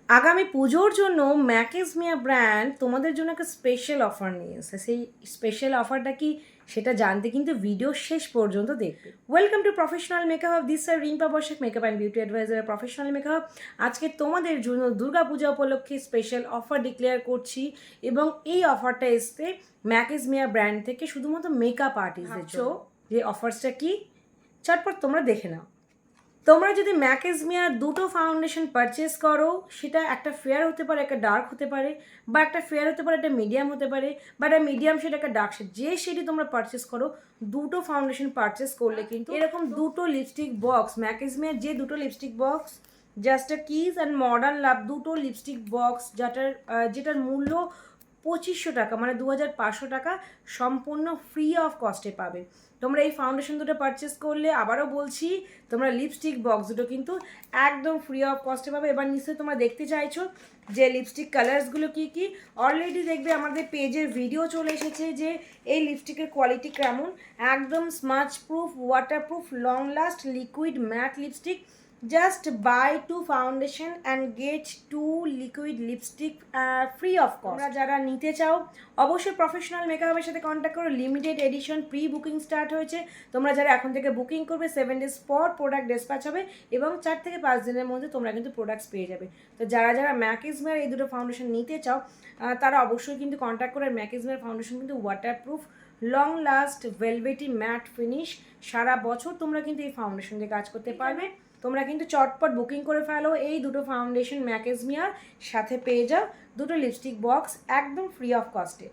আগামী পুজোর জন্য ম্যাকেজমিয়া ব্র্যান্ড তোমাদের জন্য একটা স্পেশাল অফার নিয়ে এসেছে। সেই স্পেশাল অফারটা কি সেটা জানতে কিন্তু ভিডিও শেষ পর্যন্ত দেখবে। Welcome to professional makeup, this আর Rimpa Basak, makeup and beauty advisor professional makeup. আজকে তোমাদের জন্য দুর্গাপূজা উপলক্ষে স্পেশাল অফার ডিক্লেয়ার করছি এবং এই অফারটা এসছে ম্যাকেজমিয়া ব্র্যান্ড থেকে শুধুমাত্র মেকআপ আর্টিস্টদের জন্য। যে অফার্সটা কি চটপট তোমরা দেখে নাও। তোমরা যদি ম্যাকেজমিয়ার দুটো ফাউন্ডেশন পারচেস করো, সেটা একটা ফেয়ার হতে পারে, একটা ডার্ক হতে পারে, বা একটা ফেয়ার হতে পারে, একটা মিডিয়াম হতে পারে, বা একটা মিডিয়াম শেড, একটা ডার্ক শেড, যে শেডই তোমরা পারচেস করো, দুটো ফাউন্ডেশন পারচেস করলে কিন্তু এরকম দুটো লিপস্টিক বক্স, ম্যাকেজমিয়ার যে দুটো lipstick box, just a kiss and modern love, দুটো লিপস্টিক বক্স যেটার মূল্য 2500 টাকা, মানে 2500 টাকা সম্পূর্ণ ফ্রি অফ কস্টে পাবে। তোমরা এই ফাউন্ডেশন দুটো পারচেস করলে, আবারও বলছি, তোমরা লিপস্টিক বক্স দুটো কিন্তু একদম ফ্রি অফ কস্টে পাবে। এবার নিশ্চয়ই তোমরা দেখতে চাইছো যে লিপস্টিক কালার্সগুলো কী কী। অলরেডি দেখবে আমাদের পেজের ভিডিও চলে এসেছে যে এই লিপস্টিকের কোয়ালিটি কেমন। একদম smudge proof, waterproof, long last, liquid matte lipstick. Just buy 2 foundation and get 2 liquid lipstick free of cost. তোমরা যারা নিতে চাও অবশ্যই প্রফেশনাল মেকআপের সাথে কন্ট্যাক্ট করো। Limited edition pre booking start হয়েছে। তোমরা যারা এখন থেকে বুকিং করবে 7 days পর প্রোডাক্ট ডিসপ্যাচ হবে এবং 4 থেকে 5 দিনের মধ্যে তোমরা কিন্তু প্রোডাক্টস পেয়ে যাবে। তো যারা যারা ম্যাকেজমিয়ার এই দুটো ফাউন্ডেশন নিতে চাও তারা অবশ্যই কিন্তু কন্ট্যাক্ট করে। ম্যাকেজমিয়ার ফাউন্ডেশন কিন্তু waterproof, long last, velvety matte finish, সারা বছর তোমরা কিন্তু এই ফাউন্ডেশন দিয়ে কাজ করতে পারবে। তোমরা কিন্তু চটপট বুকিং করে ফেলো। এই দুটো ফাউন্ডেশন ম্যাকেজমিয়ার সাথে পেয়ে যাও দুটো লিপস্টিক বক্স একদম ফ্রি অফ কস্টে।